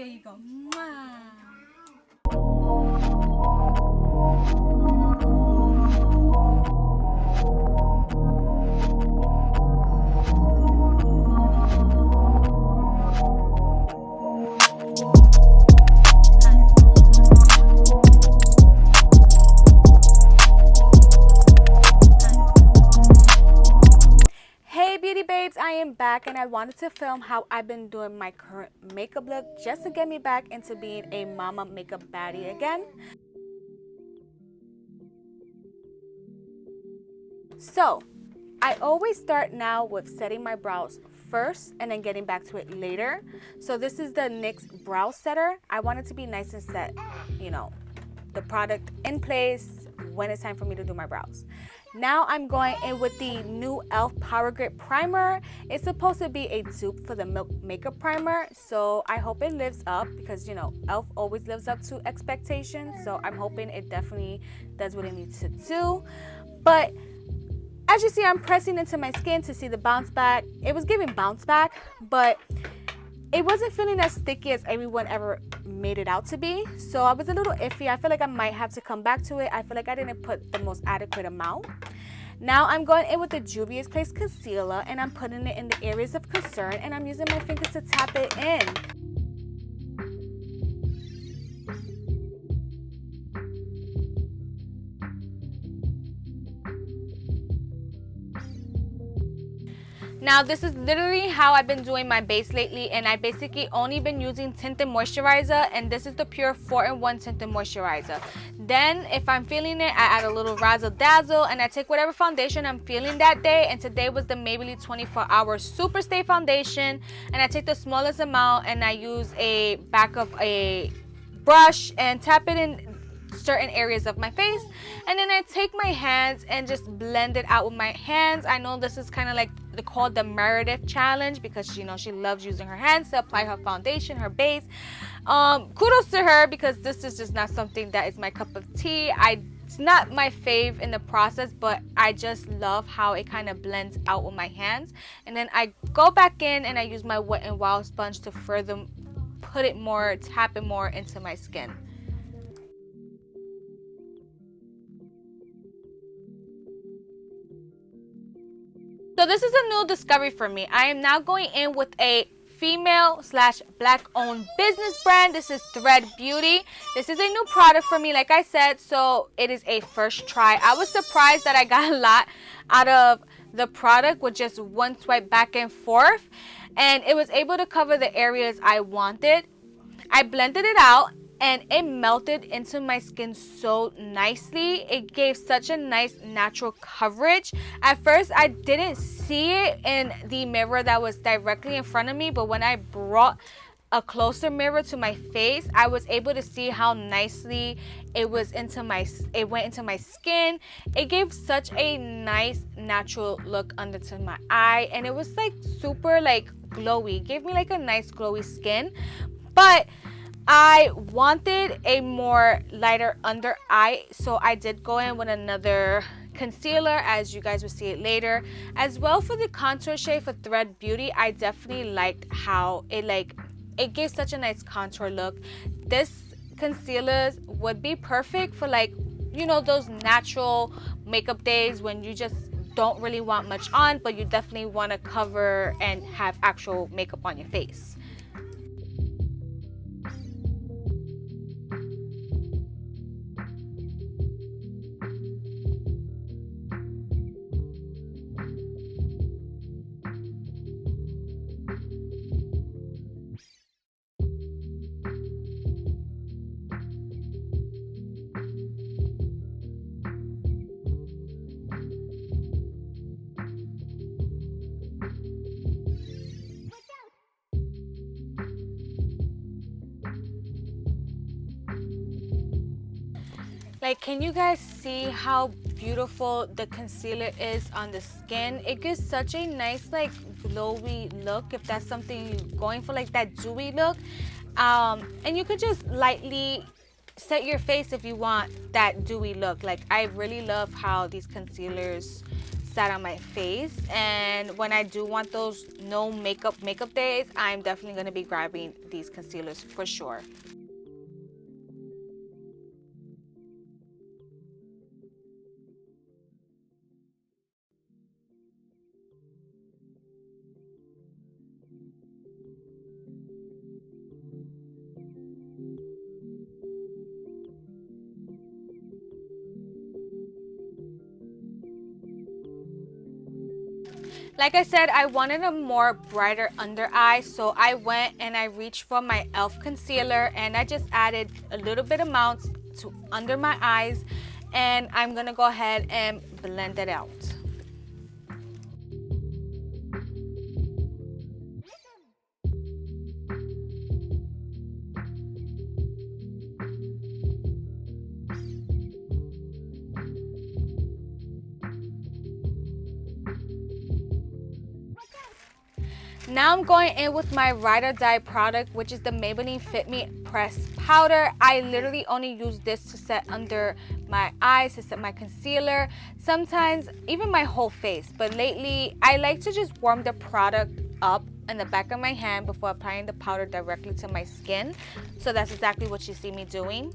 There you go. Mwah. Hey beauty babes, I am back and I wanted to film how I've been doing my current makeup look just to get me back into being a mama makeup baddie again. So I always start now with setting my brows first and then getting back to it later. So this is the NYX brow setter. I want it to be nice and set, you know, the product in place when it's time for me to do my brows. Now I'm going in with the new e.l.f. Power Grip Primer. It's supposed to be a dupe for the Milk Makeup Primer, so I hope it lives up because, you know, e.l.f. always lives up to expectations. So I'm hoping it definitely does what it needs to do. But as you see, I'm pressing into my skin to see the bounce back. It was giving bounce back, but it wasn't feeling as sticky as everyone ever made it out to be. So I was a little iffy. I feel like I might have to come back to it. I feel like I didn't put the most adequate amount. Now I'm going in with the Juvia's Place Concealer and I'm putting it in the areas of concern and I'm using my fingers to tap it in. Now this is literally how I've been doing my base lately, and I basically only been using tinted moisturizer, and this is the P.U.R 4-in-1 tinted moisturizer. Then if I'm feeling it, I add a little razzle dazzle and I take whatever foundation I'm feeling that day, and today was the Maybelline 24-hour Super Stay foundation, and I take the smallest amount and I use a back of a brush and tap it in certain areas of my face, and then I take my hands and just blend it out with my hands. I know this is kind of like called the Meredith challenge because, you know, she loves using her hands to apply her foundation, her base. Kudos to her because this is just not something that is my cup of tea. It's not my fave in the process, but I just love how it kind of blends out with my hands. And then I go back in and I use my Wet n Wild sponge to further put it more, tap it more into my skin. So this is a new discovery for me. I am now going in with a female/black owned business brand. This is Thread Beauty. This is a new product for me, like I said, so it is a first try. I was surprised that I got a lot out of the product with just one swipe back and forth, and it was able to cover the areas I wanted. I blended it out and it melted into my skin so nicely. It gave such a nice natural coverage. At first I didn't see it in the mirror that was directly in front of me, but when I brought a closer mirror to my face, I was able to see how nicely it went into my skin. It gave such a nice natural look under to my eye, and it was like super like glowy. It gave me like a nice glowy skin, but I wanted a more lighter under eye, so I did go in with another concealer, as you guys will see it later. As well, for the contour shade for Thread Beauty, I definitely liked how it gave such a nice contour look. This concealer would be perfect for, like, you know, those natural makeup days when you just don't really want much on, but you definitely want to cover and have actual makeup on your face. Like, can you guys see how beautiful the concealer is on the skin? It gives such a nice, like, glowy look if that's something you're going for, like that dewy look. And you could just lightly set your face if you want that dewy look. Like, I really love how these concealers sat on my face, and when I do want those no makeup days, I'm definitely going to be grabbing these concealers for sure. Like I said, I wanted a more brighter under eye, so I went and I reached for my e.l.f. concealer, and I just added a little bit amounts to under my eyes, and I'm gonna go ahead and blend it out. Now I'm going in with my Ride or Die product, which is the Maybelline Fit Me Powder. I literally only use this to set under my eyes, to set my concealer, sometimes even my whole face. But lately, I like to just warm the product up in the back of my hand before applying the powder directly to my skin. So that's exactly what you see me doing.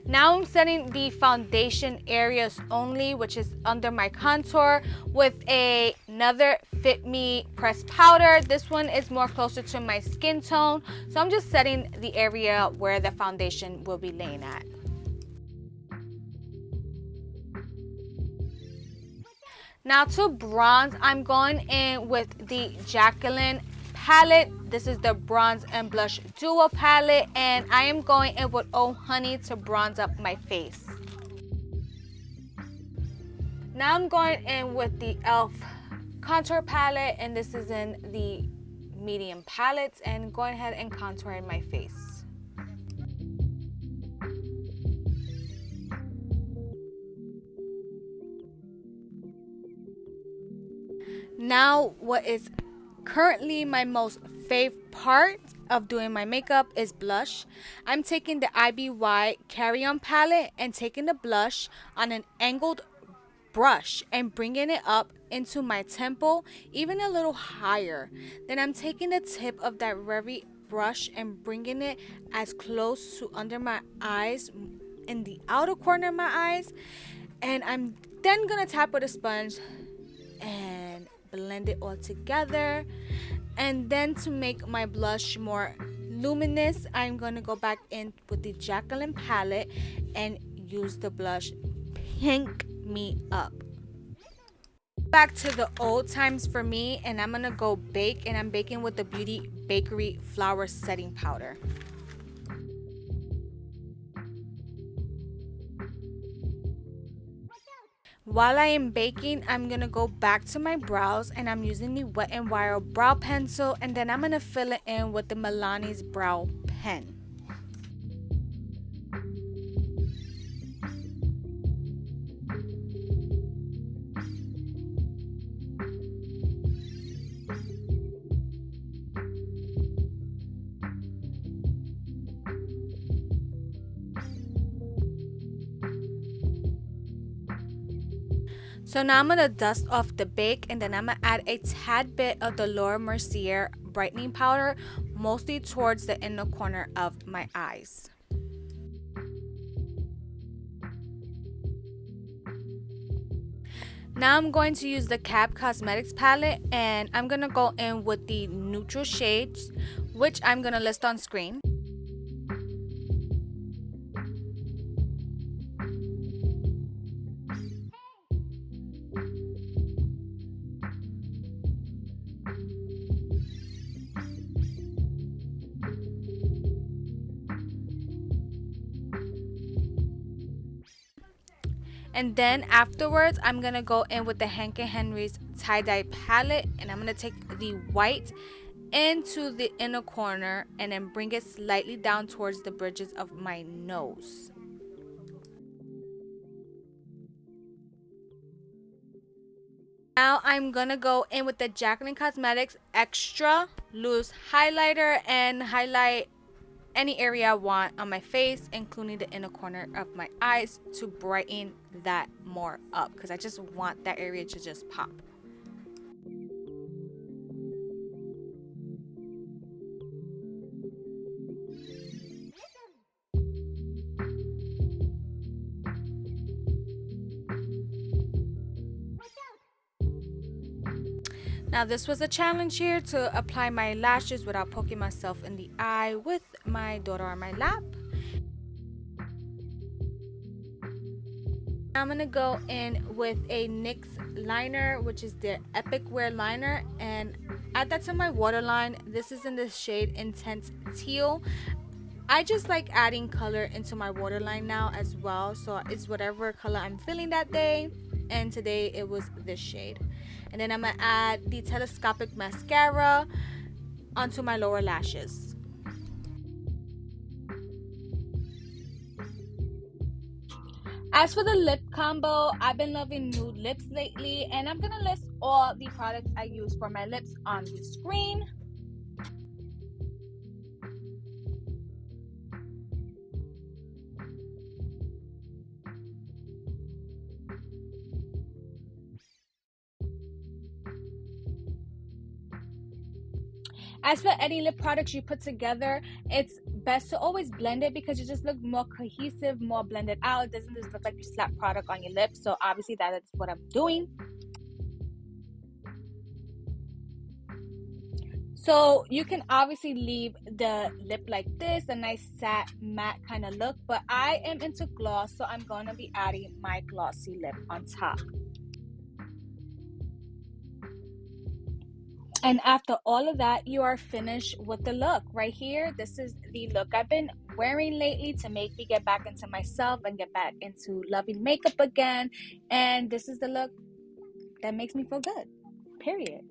Now I'm setting the foundation areas only, which is under my contour, with another Fit Me pressed powder. This one is more closer to my skin tone, so I'm just setting the area where the foundation will be laying at. Now to bronze, I'm going in with the Jacqueline palette. This is the bronze and blush duo palette, and I am going in with Oh Honey to bronze up my face. Now I'm going in with the e.l.f. contour palette, and this is in the medium palettes, and going ahead and contouring my face. Now, what is currently my most favorite part of doing my makeup is blush. I'm taking the IBY Carry On palette and taking the blush on an angled brush and bringing it up into my temple, even a little higher. Then I'm taking the tip of that very brush and bringing it as close to under my eyes, in the outer corner of my eyes, and I'm then gonna tap with a sponge and blend it all together. And then to make my blush more luminous, I'm going to go back in with the Jacqueline palette and use the blush Pink Me Up. Back to the old times for me, and I'm going to go bake, and I'm baking with the Bakerie flour setting powder. While I am baking, I'm going to go back to my brows, and I'm using the Wet n Wild brow pencil, and then I'm going to fill it in with the Milani's brow pen. So now I'm going to dust off the bake, and then I'm going to add a tad bit of the Laura Mercier brightening powder, mostly towards the inner corner of my eyes. Now I'm going to use the KAB Cosmetics palette, and I'm going to go in with the neutral shades, which I'm going to list on screen. And then afterwards, I'm going to go in with the Hank & Henry's tie-dye palette, and I'm going to take the white into the inner corner and then bring it slightly down towards the bridges of my nose. Now I'm gonna go in with the Jacqueline Cosmetics Extra Loose Highlighter and highlight any area I want on my face, including the inner corner of my eyes, to brighten that more up, because I just want that area to just pop. Now this was a challenge here, to apply my lashes without poking myself in the eye with my daughter on my lap. I'm gonna go in with a NYX liner, which is the Epic Wear liner, and add that to my waterline. This is in the shade Intense Teal. I just like adding color into my waterline now as well, so it's whatever color I'm feeling that day, and today it was this shade. And then I'm gonna add the telescopic mascara onto my lower lashes. As for the lip combo, I've been loving nude lips lately, and I'm gonna list all the products I use for my lips on the screen. As for any lip products you put together, it's best to always blend it, because it just looks more cohesive, more blended out. It doesn't just look like you slap product on your lips. So obviously that is what I'm doing. So you can obviously leave the lip like this, a nice satin matte kind of look, but I am into gloss, so I'm going to be adding my glossy lip on top. And after all of that, you are finished with the look right here. This is the look I've been wearing lately to make me get back into myself and get back into loving makeup again. And this is the look that makes me feel good, period.